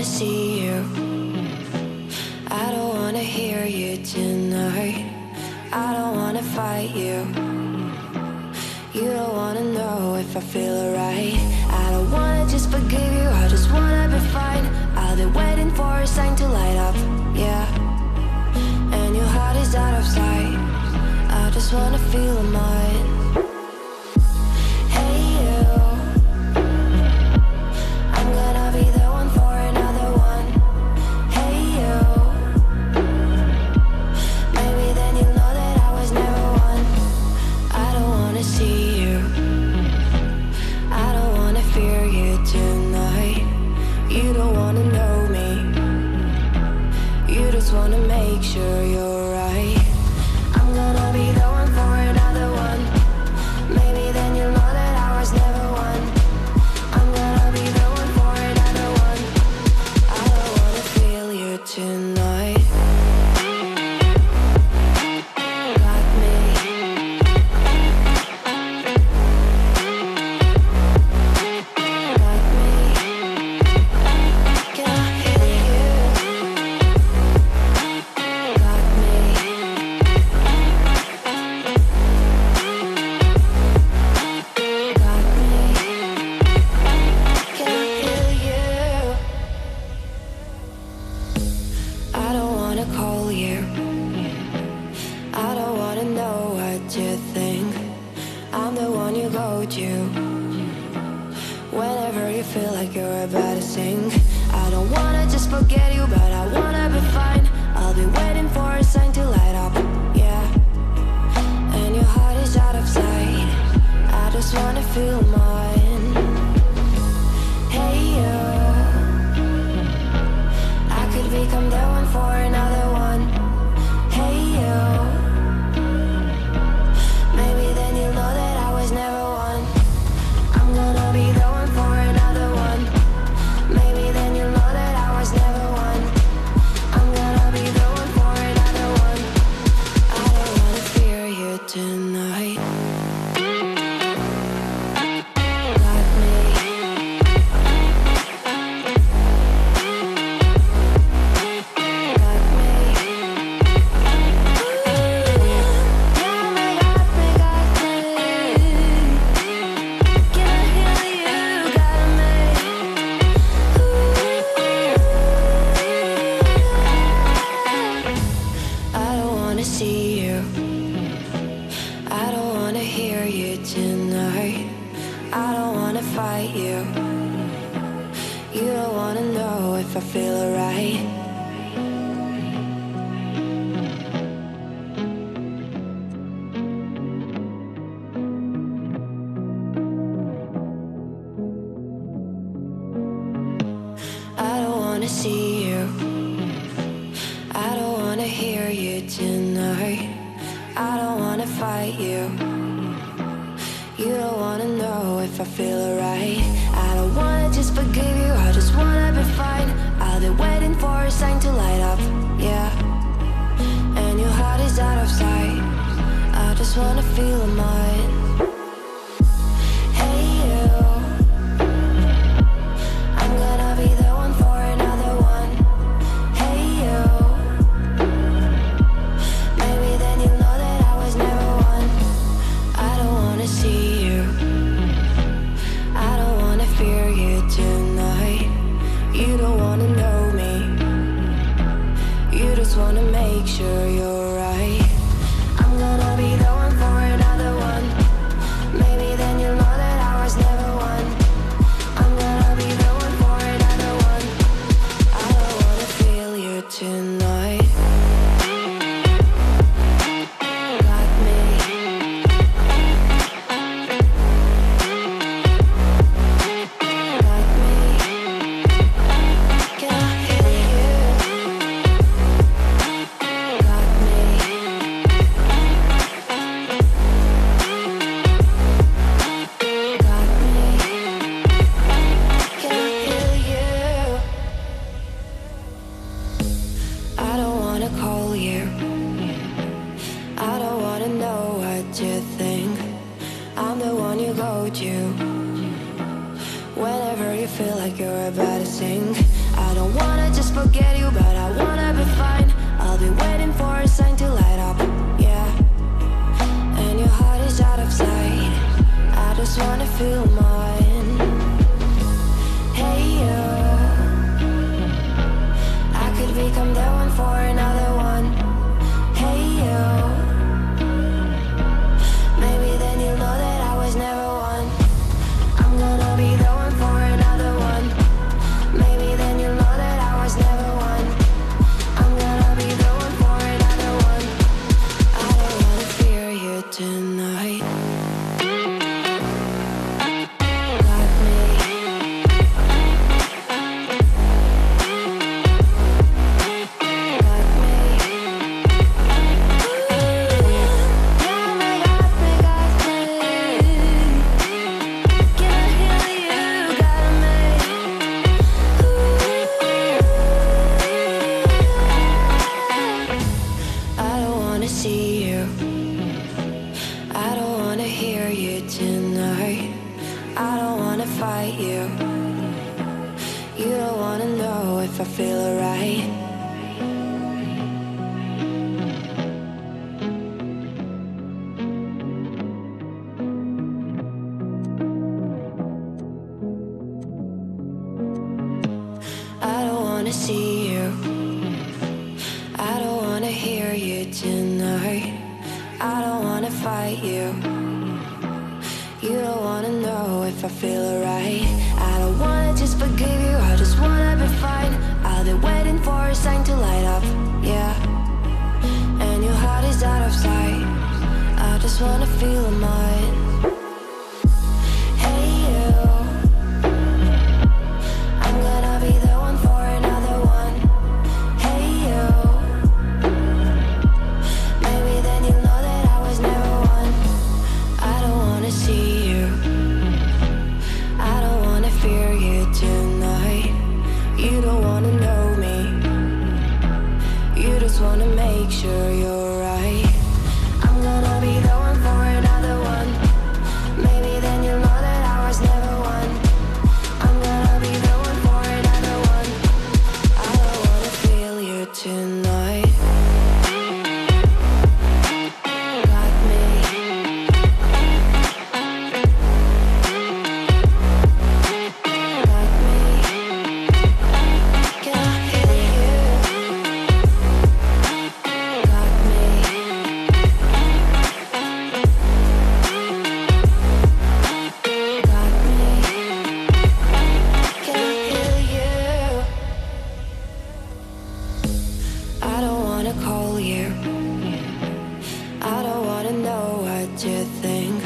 wanna see you. I don't wanna hear you tonight. I don't wanna fight you. You don't wanna know if I feel alright. I don't wanna just forgive you, I just wanna be fine. I'll be waiting for a sign to light up, yeah. And your heart is out of sight. I just wanna feel mine. Hey you, I'm gonna be the one for another one. Hey you, maybe then you'll know that I was never one. I don't wanna see you, I don't wanna fear you tonight. You don't wanna know me, you just wanna make sure you're right. I'm gonna be the one for another one. Maybe then you'll know that I was never one. I'm gonna be the one for another one. I don't wanna feel you tonight. Got me. Got me. Can I hear you? Got me. Got me. Can I hear you? I don't wanna call you. I don't wanna know what you think. I'm the one you go to whenever you feel like you're about to sink. I don't wanna just forget you, but I wanna be fine. I'll be waiting for a sign to light up, yeah. And your heart is out of sight. I just wanna feel mine. Hey you, I could become the one for another one. Hey you, maybe then you'll know that I was never one. I'm gonna be the one for another one. Maybe then you'll know that I was never one. I'm gonna be the one for another one. I don't wanna fear you tonight. Got me. Got me. Got me, got me, got me. Can I hear you? Got me. I don't wanna see you. I don't wanna hear you tonight. I don't wanna fight you. You don't wanna know if I feel alright. I don't wanna see you. I don't wanna hear you tonight. I don't wanna fight you. You don't wanna know if I feel alright. I don't wanna just forgive you, I just wanna be fine. I'll be waiting for a sign to light up, yeah. And your heart is out of sight. I just wanna feel mine. Hey you, I'm gonna be the one for another one. Hey you, maybe then you'll know that I was never one. I don't wanna see you, I don't wanna fear you tonight. You don't wanna know me, you just wanna make sure you're right. I'm gonna be the one for another one. Maybe then you'll know that I was never one. I'm gonna be the one for another one. I don't wanna feel you tonight. Got me. Got me. Can I hear you? Got me. Got me. Can I hear you? I don't wanna call you. I don't wanna know what you think. I'm the one you go to whenever you feel like you're about to sink. I don't don't wanna just forget you, but I wanna be fine. I'll be waiting for a sign to light up, yeah. And your heart is out of sight. I just wanna feel mine. Hey you, I could become the one for another one. Hey you, maybe then you'll know that I was never one. I'm gonna be the one for another one. Maybe then you'll know that I was never one. I'm gonna be the one for another one. I don't wanna fear you tonight. Got me. Got me. Got me, got me, got me. Can I hear you? Got me. I don't wanna see you. I don't wanna hear you tonight. I don't wanna fight you. You don't wanna know if I feel alright. I don't wanna see you. I don't wanna hear you tonight. I don't wanna fight you. You don't wanna know if I feel alright. I don't wanna just forgive you, I just wanna be fine. I'll be waiting for a sign to light up, yeah. And your heart is out of sight. I just wanna feel mine. Hey you, I'm gonna be the one for another one. Hey you, maybe then you'll know that I was never one. I don't wanna see you. I don't wanna fear you tonight. You don't wanna know me. You just wanna make sure you're right. I'm gonna be the one for another one. Maybe then you'll know that I was never one. I'm gonna be the one for another one. I don't wanna feel you tonight. Got me. Got me. Can I hear you? Got me. Got me. Can I hear you? I don't wanna call you. I don't wanna know what you think.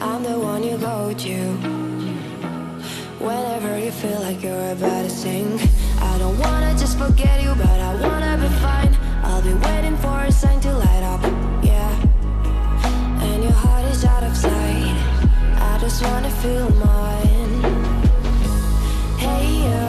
I'm the one you go to whenever you feel like you're about to sink. I don't wanna just forget you, but I wanna be fine. I'll be waiting for a sign to light up, yeah. And your heart is out of sight. I just wanna feel mine. Hey you,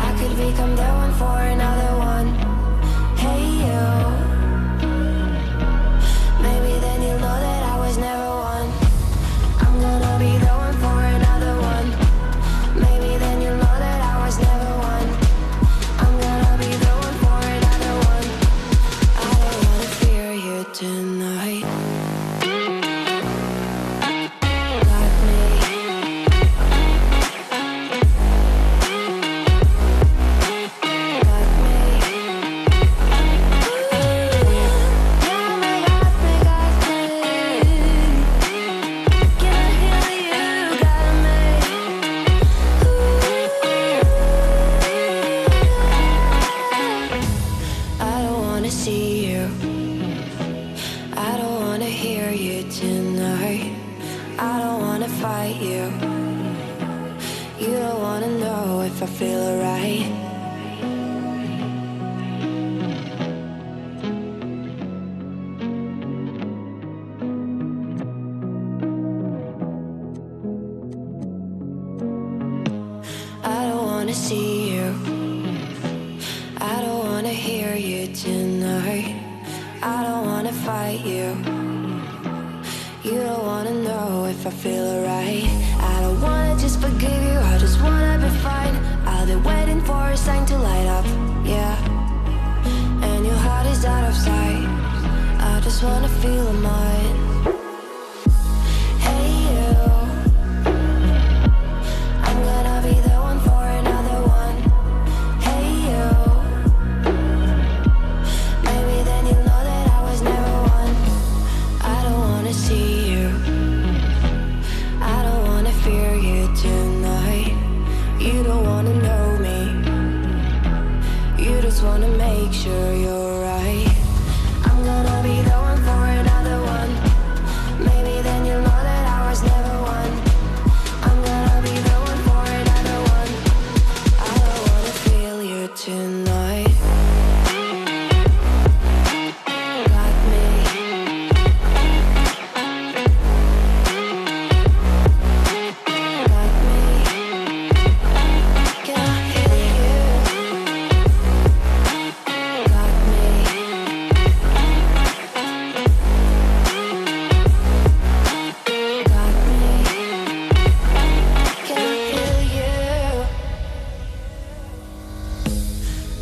I could become the one for another one. Hey you, maybe then you'll know that I was never one. I'm gonna be the one for another one. Maybe then you'll know that I was never one. I'm gonna be the one for another one. I don't wanna fear you tonight. Got me. Got me. Got me, got me, got me. Can I hear you? Got me. I don't wanna see you. I don't wanna hear you tonight. I don't wanna fight you. You don't wanna know if I feel alright. I don't wanna see you. I don't wanna hear you tonight. I don't wanna fight you. You don't wanna know if I feel alright. I don't wanna just forgive you, I just wanna be fine. just wanna feel mine. Hey you, I'm gonna be the one for another one. Hey you, maybe then you'll know that I was never one. I don't wanna see you, I don't wanna fear you tonight. You don't wanna know me, you just wanna make sure you're right. I'm gonna be the one for another one. Maybe then you'll know that I was never one. I'm gonna be the one for another one. I don't wanna feel you tonight. Got me. Got me. Can I hear you? Got me. Got me. Can I hear you?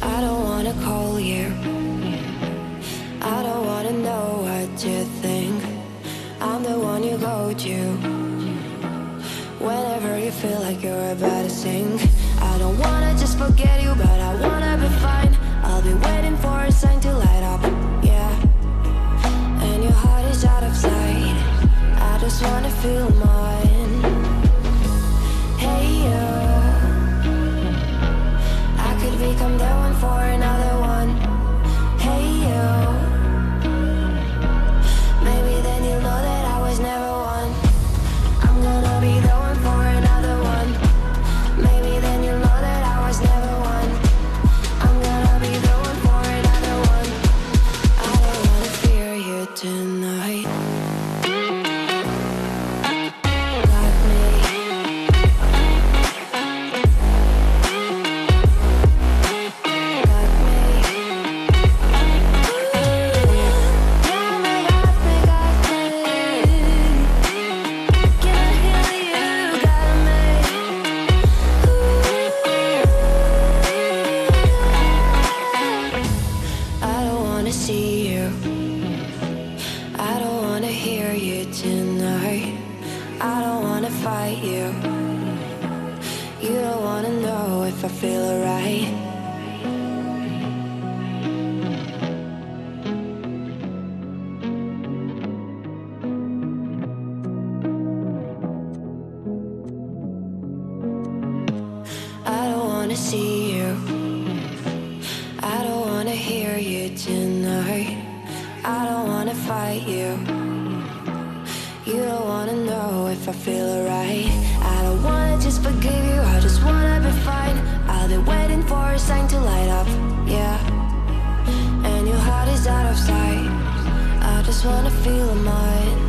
I don't wanna call you, I don't wanna know what you think. I'm the one you go to whenever you feel like you're about to sink. I don't wanna just forget you, but I wanna be fine. I'll be waiting for a sign to light up, yeah. And your heart is out of sight, I just wanna feel mine. Hey you, I could become the one for another one. Hey you, maybe then you'll know that I was never one. I'm gonna be the one for another one. Maybe then you'll know that I was never one. I'm gonna be the one for another one. I don't wanna fear you tonight. Got me. Got me. Got me, got me, got me. Can I hear you? Got me. I don't wanna see you, I don't wanna hear you tonight. I don't wanna fight you, you don't wanna know if I feel alright. I don't wanna see you, I don't wanna hear you tonight. I don't wanna fight you, you don't wanna know if I feel alright. I don't wanna just forgive you, I just wanna be fine. I'll be waiting for a sign to light up, yeah. And your heart is out of sight, I just wanna feel mine.